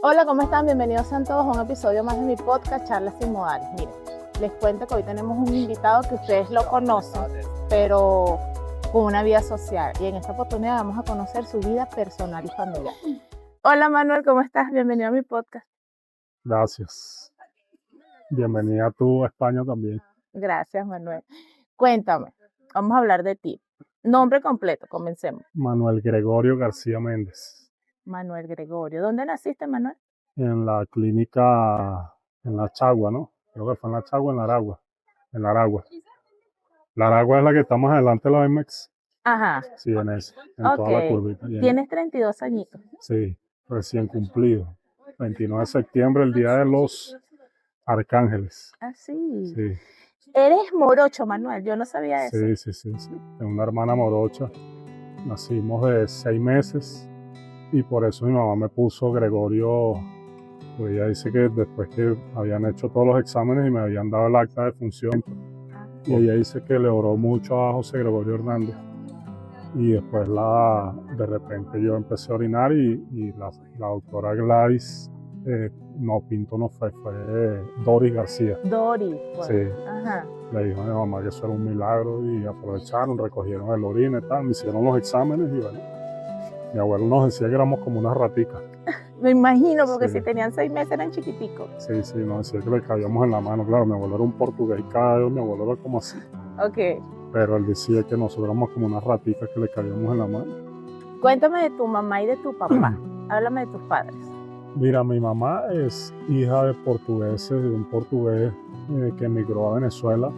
Hola, ¿cómo están? Bienvenidos sean todos a un episodio más de mi podcast, Charlas Sin Modales. Miren, les cuento que hoy tenemos un invitado que ustedes lo conocen, pero con una vida social. Y en esta oportunidad vamos a conocer su vida personal y familiar. Hola, Manuel, ¿cómo estás? Bienvenido a mi podcast. Gracias. Bienvenida tú a España también. Gracias, Manuel. Cuéntame, vamos a hablar de ti. Nombre completo, comencemos. Manuel Gregorio García Méndez, Manuel Gregorio. ¿Dónde naciste, Manuel? en la clínica, en la Chagua, ¿no? Creo que fue en la Chagua, en la Aragua. La Aragua es la que está más adelante de la IMEX. Ajá, Sí, en ese, en toda la ok. curvita. Tienes 32 añitos. Sí, recién cumplido. 29 de septiembre, el Día de los Arcángeles. Ah, sí. Sí, Eres morocho, Manuel, yo no sabía eso. sí. Tengo una hermana morocha. Nacimos de 6 meses y por eso mi mamá me puso Gregorio. Pues ella dice que después que habían hecho todos los exámenes y me habían dado el acta de función, y ella dice que le oró mucho a José Gregorio Hernández. Y después de repente yo empecé a orinar y la doctora Gladys, no, Pinto no fue Doris García. Doris, pues. Sí, Ajá. le dijo a mi mamá que eso era un milagro y aprovecharon, recogieron el orina y tal, me hicieron los exámenes y bueno, mi abuelo nos decía que éramos como unas raticas. Me imagino, porque Sí. si tenían 6 meses eran chiquiticos. Sí, nos decía que le cabíamos en la mano. Claro, mi abuelo era un portugués y cada vez mi abuelo era como así. Ok. Pero él decía que nosotros éramos como unas raticas que le cabíamos en la mano. Cuéntame de tu mamá y de tu papá. Háblame de tus padres. Mira, mi mamá es hija de portugueses, de un portugués que emigró a Venezuela.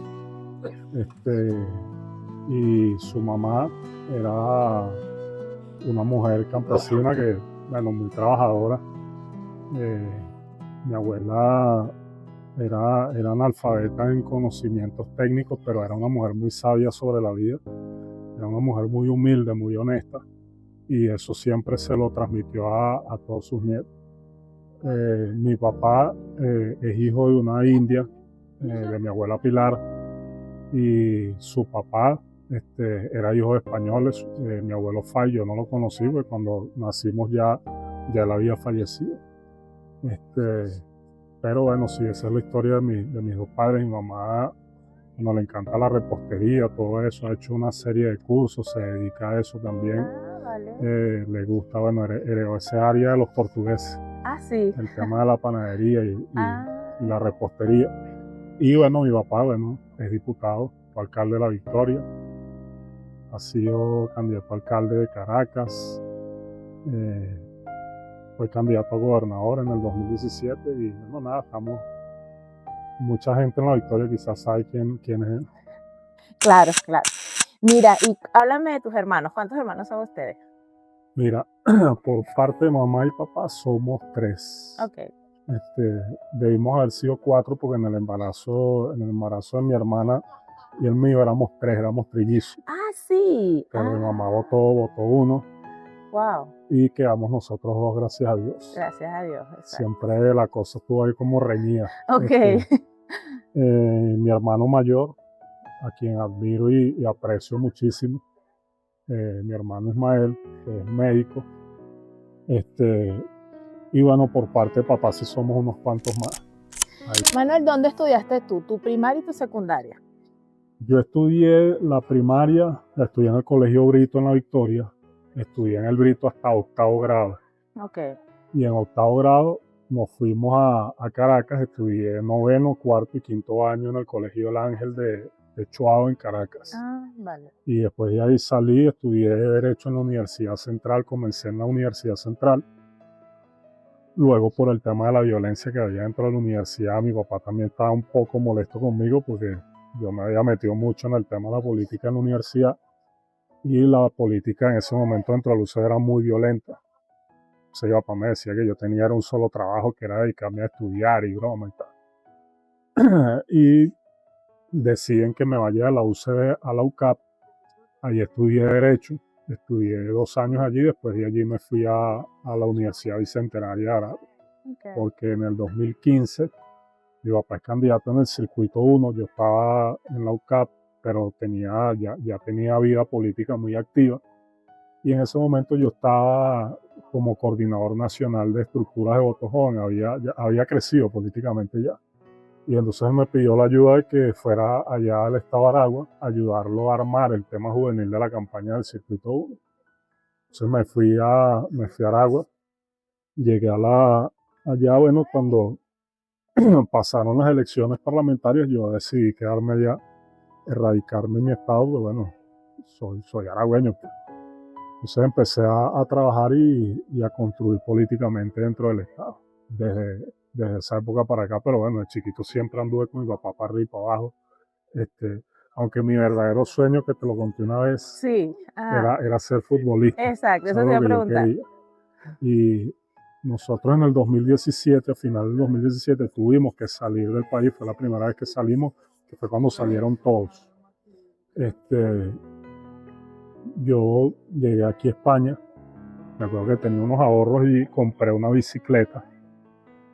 Y su mamá era una mujer campesina que, bueno, muy trabajadora. Mi abuela era analfabeta en conocimientos técnicos, pero era una mujer muy sabia sobre la vida. Era una mujer muy humilde, muy honesta, y eso siempre se lo transmitió a todos sus nietos. Mi papá es hijo de una india, de mi abuela Pilar, y su papá era hijo de españoles. Mi abuelo falló, yo no lo conocí, porque cuando nacimos ya él había fallecido. Pero bueno, sí, esa es la historia de mis dos padres. Mi mamá, bueno, le encanta la repostería, todo eso, ha hecho una serie de cursos, se dedica a eso también. Ah, vale. Le gusta, bueno, heredó ese área de los portugueses, Ah, sí. el tema de la panadería y Ah, la repostería. Y bueno, mi papá, bueno, es diputado, fue alcalde de La Victoria, ha sido candidato a alcalde de Caracas, fue candidato a gobernador en el 2017 y bueno, nada, estamos, mucha gente en La Victoria quizás sabe quién es él. claro, claro. Mira, y háblame de tus hermanos. ¿Cuántos hermanos son ustedes? Mira, por parte de mamá y papá somos 3. Ok. Debimos haber sido 4 porque en el embarazo de mi hermana y el mío éramos 3, éramos trillizos. Ah, sí. Pero mi mamá Ah, votó 1 wow. y quedamos nosotros 2, gracias a Dios. Gracias a Dios. Exacto. Siempre la cosa estuvo ahí como reñida. Ok. Mi hermano mayor, a quien admiro y aprecio muchísimo, mi hermano Ismael, que es médico. Y bueno, por parte de papá sí somos unos cuantos más. Ahí. Manuel, ¿dónde estudiaste tú? ¿Tu primaria y tu secundaria? Yo estudié la primaria, la estudié en el Colegio Brito en La Victoria. Estudié en el Brito hasta 8º grado. Ok. Y en 8º grado nos fuimos a Caracas. Estudié 9º, 4º y 5º año en el Colegio El Ángel de Chuao en Caracas. Ah, vale. Y después de ahí salí, estudié Derecho en la Universidad Central, comencé en la Universidad Central. Luego, por el tema de la violencia que había dentro de la universidad, mi papá también estaba un poco molesto conmigo porque yo me había metido mucho en el tema de la política en la universidad y la política en ese momento dentro de la UCB era muy violenta. Entonces mi papá me decía que yo tenía un solo trabajo, que era dedicarme a estudiar y broma y tal. Y deciden que me vaya de la UCB a la UCAP. Allí estudié Derecho, estudié 2 años allí, después de allí me fui a la Universidad Bicentenaria de Aragua. Okay. Porque en el 2015 mi papá es candidato en el circuito 1, yo estaba en la UCAP, pero ya tenía vida política muy activa. Y en ese momento yo estaba como coordinador nacional de estructuras de voto joven, había crecido políticamente ya. Y entonces me pidió la ayuda de que fuera allá al estado de Aragua, ayudarlo a armar el tema juvenil de la campaña del Circuito 1. Entonces me fui a Aragua, llegué allá, bueno, cuando pasaron las elecciones parlamentarias, yo decidí quedarme allá, erradicarme en mi estado, porque bueno, soy aragüeño. Entonces empecé a trabajar y a construir políticamente dentro del estado, desde esa época para acá, pero bueno, de chiquito siempre anduve con mi papá para arriba y para abajo. Aunque mi verdadero sueño, que te lo conté una vez, Sí, era ser futbolista. exacto, eso Eso te es iba a lo que yo preguntar. quería. Y nosotros en el 2017, a final del 2017, tuvimos que salir del país. Fue la primera vez que salimos, que fue cuando salieron todos. Yo llegué aquí a España, me acuerdo que tenía unos ahorros y compré una bicicleta,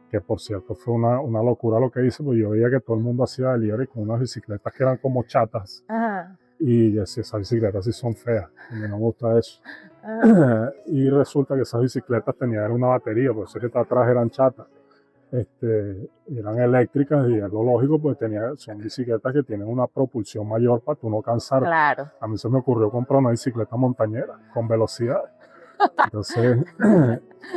que por cierto fue una locura lo que hice, porque yo veía que todo el mundo hacía delivery con unas bicicletas que eran como chatas. Ajá. Y yo decía, esas bicicletas sí son feas, a mí no me gusta eso. Y resulta que esas bicicletas tenían una batería, por eso que atrás eran chatas. Eran eléctricas y es lo lógico, pues son bicicletas que tienen una propulsión mayor para tú no cansarte. Claro. A mí se me ocurrió comprar una bicicleta montañera con velocidad. Entonces,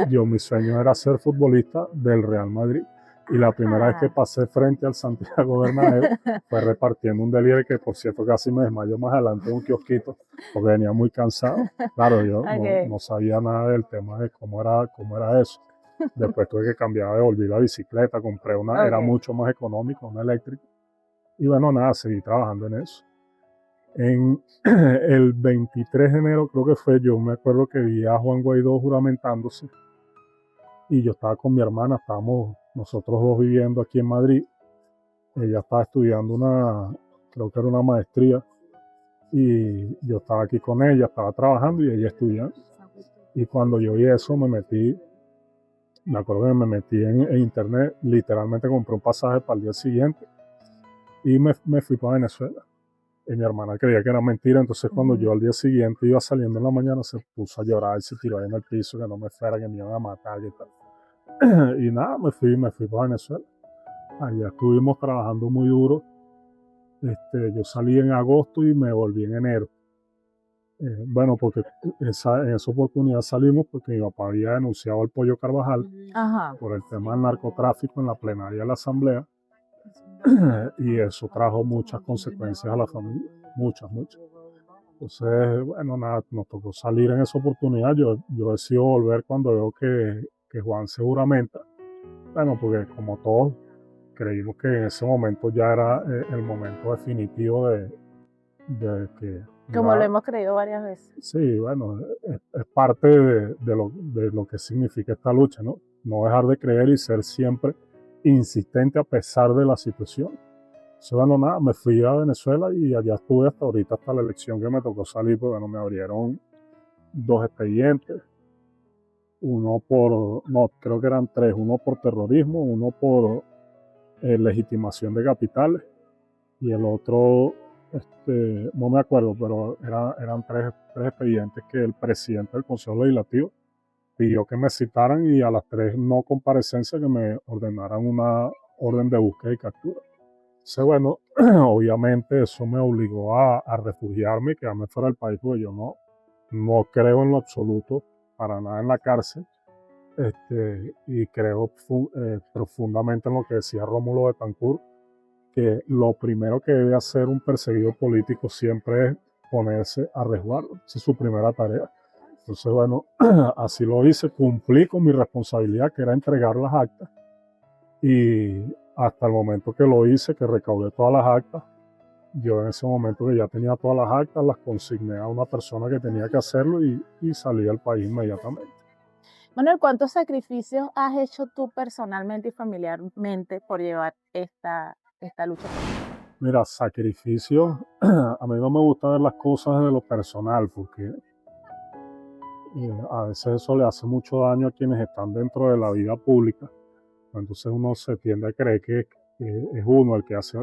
mi sueño era ser futbolista del Real Madrid. Y la primera vez que pasé frente al Santiago Bernabéu fue repartiendo un delivery, que por cierto casi me desmayó más adelante en un kiosquito porque venía muy cansado. Claro, yo no sabía nada del tema de cómo era eso. Después tuve que cambiar, devolví la bicicleta, compré una, era mucho más económica, una eléctrica. Y bueno, nada, seguí trabajando en eso. En el 23 de enero creo que fue, yo me acuerdo que vi a Juan Guaidó juramentándose y yo estaba con mi hermana, estábamos nosotros dos viviendo aquí en Madrid. Ella estaba estudiando creo que era una maestría, y yo estaba aquí con ella, estaba trabajando y ella estudiando. Y cuando yo vi eso me acuerdo que me metí en internet, literalmente compré un pasaje para el día siguiente y me fui para Venezuela. Y mi hermana creía que era mentira, entonces cuando yo al día siguiente iba saliendo en la mañana se puso a llorar y se tiró ahí en el piso, que no me fuera, que me iban a matar y tal. Y nada, me fui para Venezuela. Allá estuvimos trabajando muy duro. Yo salí en agosto y me volví en enero. Bueno, porque en esa oportunidad salimos porque mi papá había denunciado al Pollo Carvajal por el tema del narcotráfico en la plenaria de la Asamblea. Y eso trajo muchas consecuencias a la familia, muchas. Entonces, bueno, nada, nos tocó salir en esa oportunidad. Yo decido volver cuando veo que Juan se juramenta. Bueno, porque como todos creímos que en ese momento ya era el momento definitivo de que... Como lo hemos creído varias veces. Sí, bueno, es parte de lo que significa esta lucha, ¿no? No dejar de creer y ser siempre insistente a pesar de la situación. Entonces, bueno, nada, me fui a Venezuela y allá estuve hasta ahorita, hasta la elección que me tocó salir, porque bueno, me abrieron 2 expedientes. Creo que eran 3, uno por terrorismo, uno por legitimación de capitales y el otro, no me acuerdo, pero eran tres expedientes que el presidente del Consejo Legislativo pidió que me citaran y a las 3 no comparecencias que me ordenaran una orden de búsqueda y captura. Entonces, bueno, obviamente eso me obligó a refugiarme y quedarme fuera del país, porque yo no creo en lo absoluto para nada en la cárcel. Y creo profundamente en lo que decía Rómulo Betancourt, que lo primero que debe hacer un perseguido político siempre es ponerse a resguardo. Esa es su primera tarea. Entonces, bueno, así lo hice, cumplí con mi responsabilidad, que era entregar las actas, y hasta el momento que lo hice, que recaudé todas las actas, yo en ese momento que ya tenía todas las actas, las consigné a una persona que tenía que hacerlo y salí del país inmediatamente. Manuel, ¿cuántos sacrificios has hecho tú personalmente y familiarmente por llevar esta lucha? Mira, sacrificios, a mí no me gusta ver las cosas de lo personal, porque a veces eso le hace mucho daño a quienes están dentro de la vida pública. Entonces uno se tiende a creer que es uno el que hace.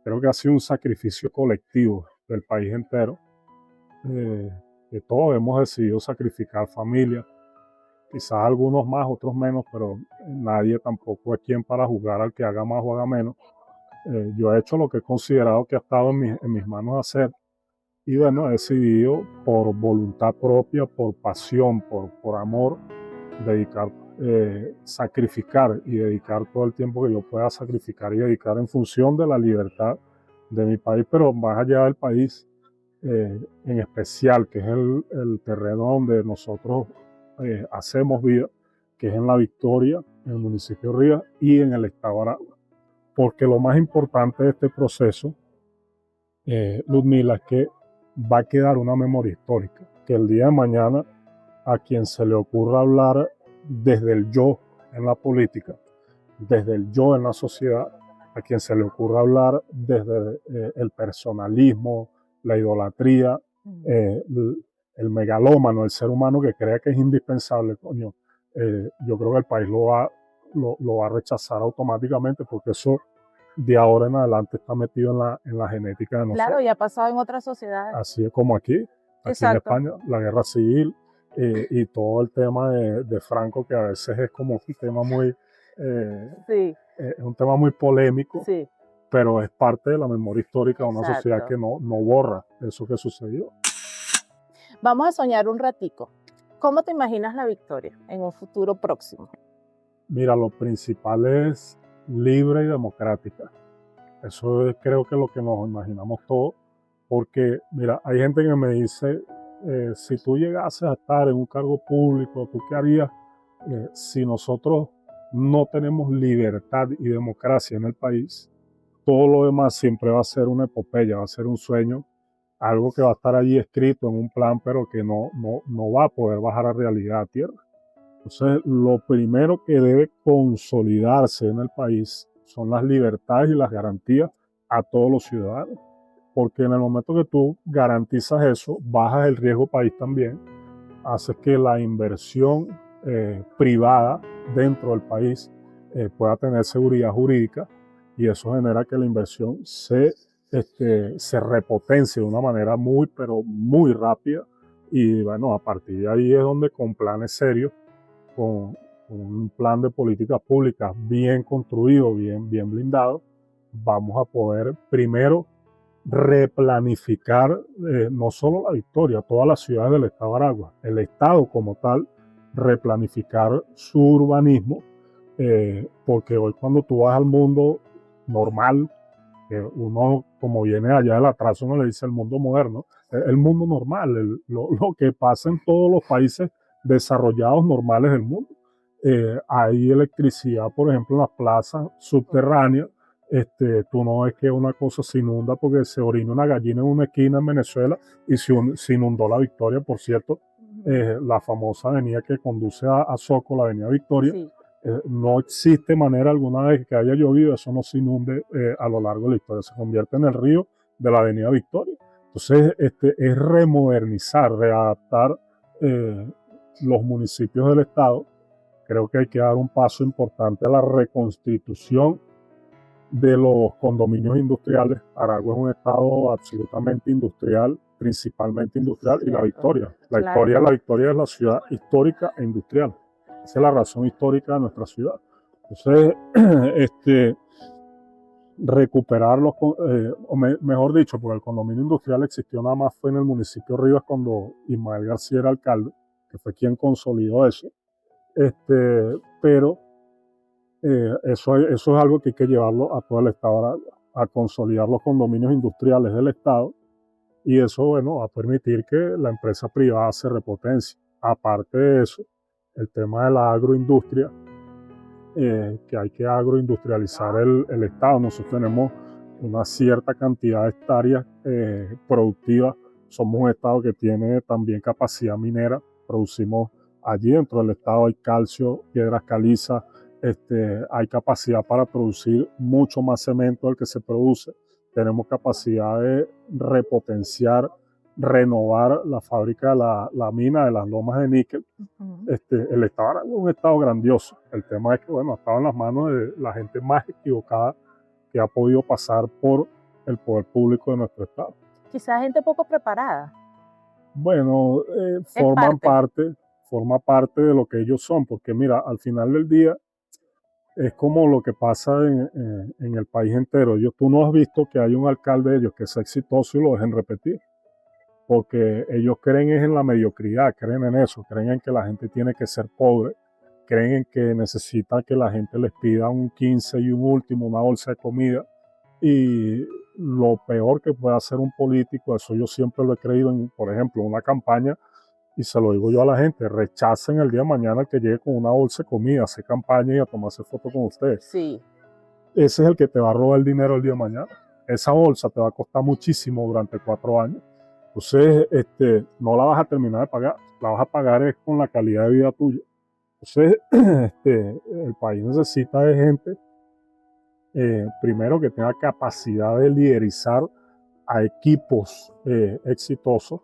Creo que ha sido un sacrificio colectivo del país entero, que todos hemos decidido sacrificar familia, quizás algunos más, otros menos, pero nadie tampoco es quien para juzgar al que haga más o haga menos. Yo he hecho lo que he considerado que ha estado en mis manos hacer y bueno, he decidido por voluntad propia, por pasión, por amor, dedicar, sacrificar y dedicar todo el tiempo que yo pueda sacrificar y dedicar en función de la libertad de mi país, pero más allá del país, en especial, que es el terreno donde nosotros hacemos vida, que es en La Victoria, en el municipio de Rivas y en el estado Aragua. Porque lo más importante de este proceso, Ludmila, es que va a quedar una memoria histórica, que el día de mañana a quien se le ocurra hablar desde el yo en la política, desde el yo en la sociedad, a quien se le ocurra hablar desde el personalismo, la idolatría, el megalómano, el ser humano que crea que es indispensable, coño, yo creo que el país lo va a rechazar automáticamente porque eso de ahora en adelante está metido en la genética de nosotros. Claro, y ha pasado en otras sociedades. Así es como aquí en España, la guerra civil y todo el tema de Franco, que a veces es como un tema muy, sí. Es un tema muy polémico, sí. pero es parte de la memoria histórica de una sociedad que no borra eso que sucedió. Vamos a soñar un ratico. ¿Cómo te imaginas La Victoria en un futuro próximo? Mira, lo principal es libre y democrática. Eso es, creo que lo que nos imaginamos todos, porque mira, hay gente que me dice, si tú llegases a estar en un cargo público, ¿tú qué harías si nosotros no tenemos libertad y democracia en el país? Todo lo demás siempre va a ser una epopeya, va a ser un sueño, algo que va a estar allí escrito en un plan, pero que no va a poder bajar a realidad a tierra. Entonces, lo primero que debe consolidarse en el país son las libertades y las garantías a todos los ciudadanos, porque en el momento que tú garantizas eso, bajas el riesgo país también, haces que la inversión privada dentro del país pueda tener seguridad jurídica y eso genera que la inversión se repotencie de una manera pero muy rápida y bueno, a partir de ahí es donde con planes serios, con un plan de políticas públicas bien construido, bien blindado, vamos a poder primero replanificar no solo La Victoria, todas las ciudades del estado de Aragua, el estado como tal, replanificar su urbanismo, porque hoy cuando tú vas al mundo normal, que uno como viene allá del atraso uno le dice el mundo moderno, el mundo normal, lo que pasa en todos los países desarrollados normales del mundo. Hay electricidad, por ejemplo, en las plazas subterráneas. Tú no ves que una cosa se inunda porque se orina una gallina en una esquina en Venezuela y se inundó La Victoria, por cierto, la famosa avenida que conduce a Soco, la avenida Victoria. Sí. No existe manera alguna de que haya llovido, eso no se inunde a lo largo de la historia, se convierte en el río de la avenida Victoria. Entonces, es remodernizar, readaptar los municipios del estado. Creo que hay que dar un paso importante a la reconstitución de los condominios industriales. Aragua es un estado absolutamente industrial, principalmente industrial, y La Victoria. La Victoria es la ciudad histórica e industrial. Esa es la razón histórica de nuestra ciudad. Entonces, recuperarlos, mejor dicho, porque el condominio industrial existió nada más fue en el municipio de Rivas cuando Ismael García era alcalde, que fue quien consolidó eso. Pero eso es algo que hay que llevarlo a todo el estado, a consolidar los condominios industriales del estado, y eso, bueno, va a permitir que la empresa privada se repotencie. Aparte de eso, el tema de la agroindustria, que hay que agroindustrializar el estado. Nosotros tenemos una cierta cantidad de hectáreas productivas, somos un estado que tiene también capacidad minera, producimos allí dentro del estado, hay calcio, piedras calizas, hay capacidad para producir mucho más cemento del que se produce, tenemos capacidad de repotenciar, renovar la fábrica, la mina de las lomas de níquel. El estado es un estado grandioso, el tema es que bueno, ha estado en las manos de la gente más equivocada que ha podido pasar por el poder público de nuestro estado. Quizás gente poco preparada. Bueno, forma parte de lo que ellos son, porque mira, al final del día es como lo que pasa en el país entero. Tú no has visto que hay un alcalde de ellos que sea exitoso y lo dejen repetir, porque ellos creen es en la mediocridad, creen en eso, creen en que la gente tiene que ser pobre, creen en que necesita que la gente les pida un 15 y un último, una bolsa de comida. Y lo peor que puede hacer un político, eso yo siempre lo he creído en, por ejemplo, una campaña, y se lo digo yo a la gente, rechacen el día de mañana que llegue con una bolsa de comida, hacer campaña y a tomarse foto con ustedes. Sí. Ese es el que te va a robar el dinero el día de mañana. Esa bolsa te va a costar muchísimo durante 4 años. Entonces, no la vas a terminar de pagar, la vas a pagar es con la calidad de vida tuya. Entonces, el país necesita de gente, primero que tenga capacidad de liderizar a equipos exitosos,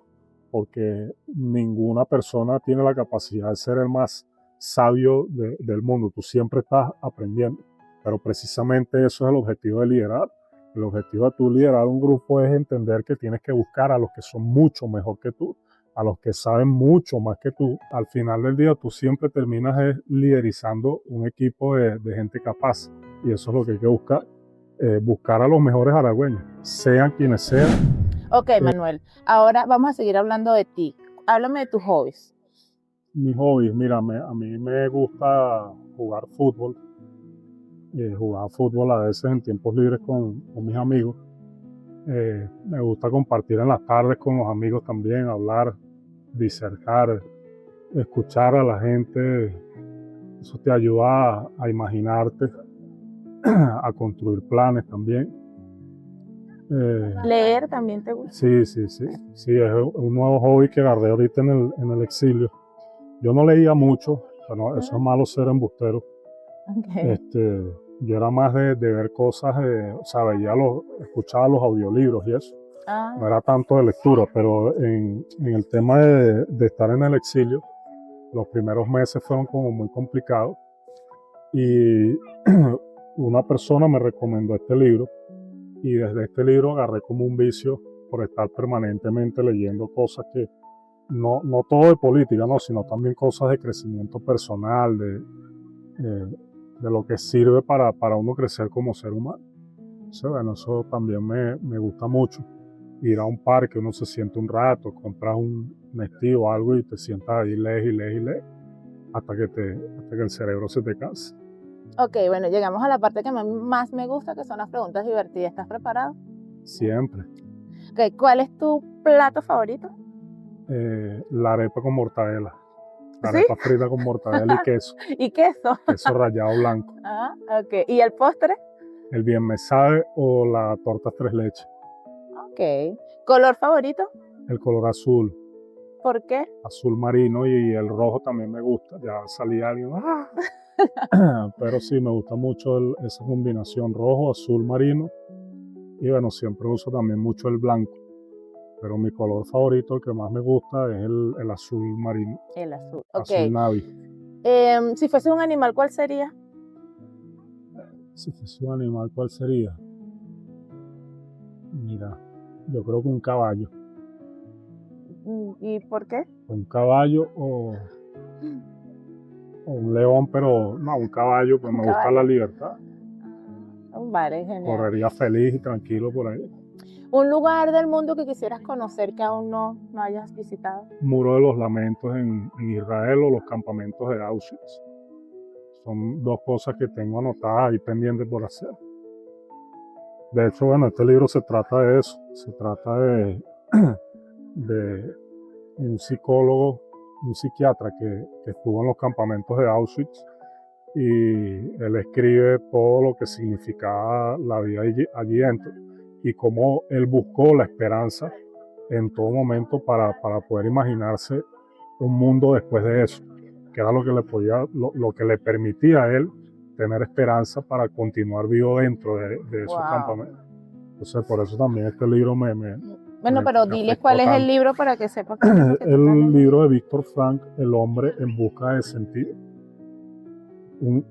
porque ninguna persona tiene la capacidad de ser el más sabio del mundo. Tú siempre estás aprendiendo, pero precisamente eso es el objetivo de liderar. El objetivo de tu liderar un grupo es entender que tienes que buscar a los que son mucho mejor que tú, a los que saben mucho más que tú. Al final del día tú siempre terminas liderizando un equipo de gente capaz, y eso es lo que hay que buscar. Buscar a los mejores aragüeños, sean quienes sean. Ok, Manuel, ahora vamos a seguir hablando de ti. Háblame de tus hobbies. Mis hobbies, mira, a mí me gusta jugar fútbol. Jugar fútbol a veces en tiempos libres con mis amigos. Me gusta compartir en las tardes con los amigos también, hablar, disertar, escuchar a la gente. Eso te ayuda a imaginarte, a construir planes también. ¿Leer también te gusta? Sí, es un nuevo hobby que agarré ahorita en el exilio. Yo no leía mucho, pero eso es malo ser embustero. Okay. Yo era más de ver cosas, o sea, escuchaba los audiolibros y eso. No era tanto de lectura, pero en el tema de estar en el exilio, los primeros meses fueron como muy complicados, y una persona me recomendó este libro, y desde este libro agarré como un vicio por estar permanentemente leyendo cosas que, no todo de política, no, sino también cosas de crecimiento personal, de lo que sirve para uno crecer como ser humano. Entonces, bueno, eso también me gusta mucho. Ir a un parque, uno se siente un rato, compras un Nestí o algo y te sientas ahí, lees, hasta que el cerebro se te canse. Ok, bueno, llegamos a la parte que más me gusta, que son las preguntas divertidas. ¿Estás preparado? Siempre. Ok, ¿cuál es tu plato favorito? La arepa con mortadela. La ¿Sí? arepa frita con mortadela y queso. ¿Y queso? Queso rallado blanco. Ah, ok. ¿Y el postre? El bien me sabe o la torta tres leches. Ok. ¿Color favorito? El color azul. ¿Por qué? Azul marino, y el rojo también me gusta. Ya salía alguien. ¡Ah! Pero sí, me gusta mucho esa combinación rojo, azul marino, y bueno, siempre uso también mucho el blanco, pero mi color favorito, el que más me gusta, es el azul marino. El azul, ok. Azul navy. Si fuese un animal, ¿cuál sería? Si fuese un animal, ¿cuál sería? Mira, yo creo que un caballo. ¿Y por qué? Un caballo o un león, pero no, un caballo, pues me gusta la libertad. Vale, genial. Correría feliz y tranquilo por ahí. ¿Un lugar del mundo que quisieras conocer que aún no hayas visitado? Muro de los Lamentos en Israel, o los campamentos de Auschwitz. Son dos cosas que tengo anotadas ahí pendientes por hacer. De hecho, bueno, este libro se trata de eso. Se trata de un psicólogo, un psiquiatra que estuvo en los campamentos de Auschwitz, y él escribe todo lo que significaba la vida allí dentro, y cómo él buscó la esperanza en todo momento para poder imaginarse un mundo después de eso, que era lo que le permitía a él tener esperanza para continuar vivo dentro de esos campamentos. Entonces, por eso también este libro Bueno, pero diles cuál es el libro para que sepas. El libro de Víctor Frank, El hombre en busca de sentido.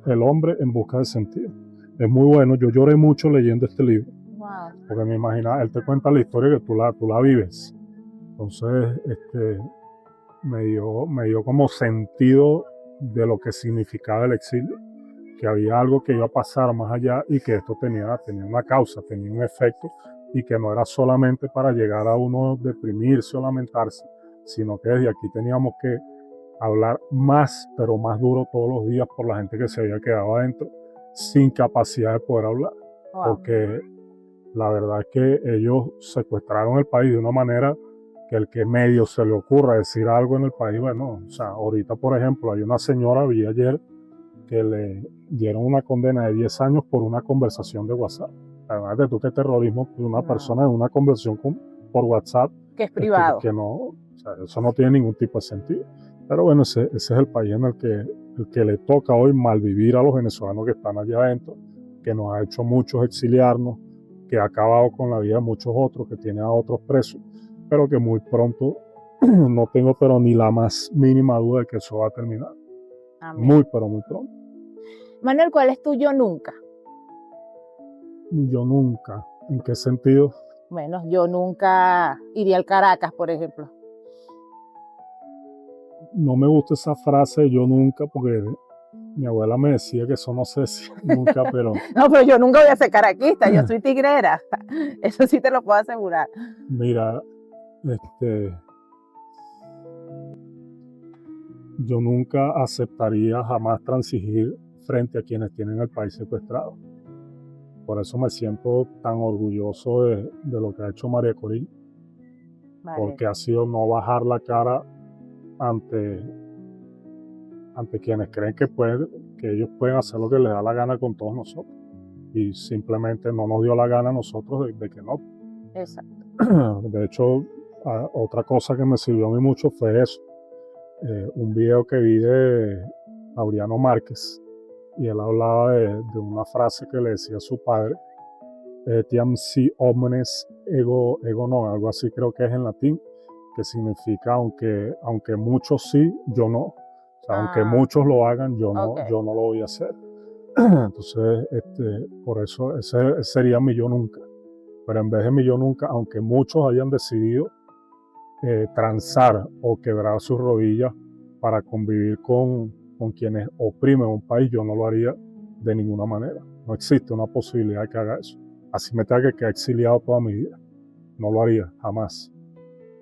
El hombre en busca de sentido. Es muy bueno. Yo lloré mucho leyendo este libro. Wow. Porque me imaginaba, él te cuenta la historia que tú la vives. Entonces, me dio como sentido de lo que significaba el exilio, que había algo que iba a pasar más allá y que esto tenía una causa, tenía un efecto, y que no era solamente para llegar a uno deprimirse o lamentarse, sino que desde aquí teníamos que hablar más, pero más duro todos los días por la gente que se había quedado adentro sin capacidad de poder hablar. Wow. Porque la verdad es que ellos secuestraron el país de una manera que el que medio se le ocurra decir algo en el país, bueno, o sea, ahorita por ejemplo hay una señora, vi ayer, que le dieron una condena de 10 años por una conversación de WhatsApp. Además de tú que terrorismo de una persona en una conversación por WhatsApp. Que es privado. Que no, o sea, eso no tiene ningún tipo de sentido. Pero bueno, ese es el país en el que le toca hoy malvivir a los venezolanos que están allá adentro, que nos ha hecho muchos exiliarnos, que ha acabado con la vida de muchos otros, que tiene a otros presos, pero que muy pronto, no tengo pero ni la más mínima duda de que eso va a terminar. Amén. Muy, pero muy pronto. Manuel, ¿cuál es tu yo nunca? Yo nunca. ¿En qué sentido? Bueno, yo nunca iría al Caracas, por ejemplo. No me gusta esa frase, yo nunca, porque mi abuela me decía que eso no sé si nunca, pero... No, pero yo nunca voy a ser caraquista, yo soy tigrera. Eso sí te lo puedo asegurar. Mira, yo nunca aceptaría jamás transigir frente a quienes tienen el país secuestrado. Por eso me siento tan orgulloso de lo que ha hecho María Corina, vale. Porque ha sido no bajar la cara ante quienes creen que ellos pueden hacer lo que les da la gana con todos nosotros, y simplemente no nos dio la gana a nosotros de que no. Exacto. De hecho, otra cosa que me sirvió a mí mucho fue eso, un video que vi de Laureano Márquez, y él hablaba de una frase que le decía a su padre, etiam si omnes ego non, algo así creo que es en latín, que significa aunque muchos sí, yo no. O sea, aunque muchos lo hagan, yo no lo voy a hacer. Entonces, por eso ese sería mi yo nunca. Pero en vez de mi yo nunca, aunque muchos hayan decidido transar o quebrar sus rodillas para convivir con quienes oprimen un país, yo no lo haría de ninguna manera. No existe una posibilidad de que haga eso. Así me tenga que quedar exiliado toda mi vida. No lo haría, jamás.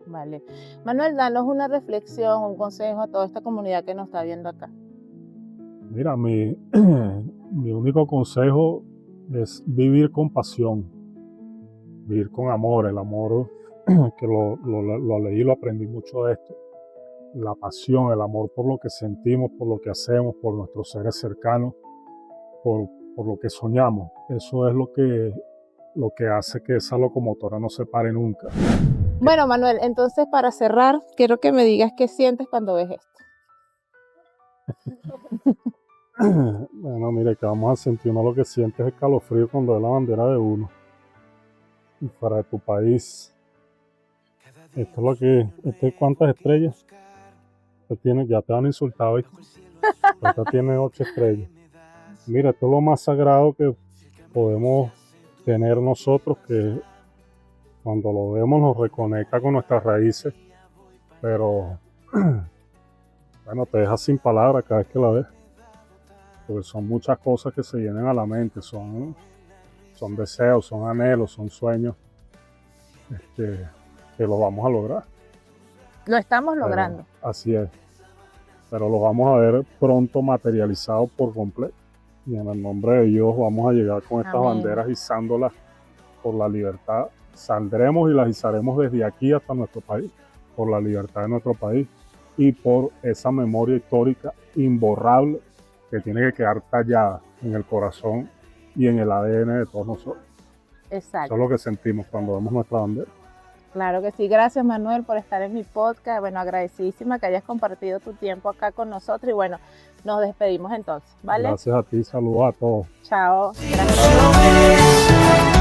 Vale. Manuel, danos una reflexión, un consejo a toda esta comunidad que nos está viendo acá. Mira, mi único consejo es vivir con pasión, vivir con amor. El amor, que lo leí, lo aprendí mucho de esto. La pasión, el amor por lo que sentimos, por lo que hacemos, por nuestros seres cercanos, por lo que soñamos. Eso es lo que hace que esa locomotora no se pare nunca. Bueno, Manuel, entonces para cerrar, quiero que me digas qué sientes cuando ves esto. Bueno, mire, que vamos a sentir, uno lo que siente es escalofrío cuando ve la bandera de uno y fuera de tu país. Esto es lo que, ¿cuántas estrellas? Ya te han insultado, ¿viste? Esta tiene 8 estrellas. Mira, esto es lo más sagrado que podemos tener nosotros, que cuando lo vemos nos reconecta con nuestras raíces, pero bueno, te deja sin palabras cada vez que la ves, porque son muchas cosas que se vienen a la mente, son deseos, son anhelos, son sueños que lo vamos a lograr. Lo estamos logrando. Así es, pero lo vamos a ver pronto materializado por completo, y en el nombre de Dios vamos a llegar con estas banderas izándolas por la libertad. Saldremos y las izaremos desde aquí hasta nuestro país, por la libertad de nuestro país y por esa memoria histórica imborrable que tiene que quedar tallada en el corazón y en el ADN de todos nosotros. Exacto. Eso es lo que sentimos cuando vemos nuestra bandera. Claro que sí. Gracias, Manuel, por estar en mi podcast. Bueno, agradecidísima que hayas compartido tu tiempo acá con nosotros y bueno, nos despedimos entonces, ¿vale? Gracias a ti, saludos a todos. Chao. Gracias.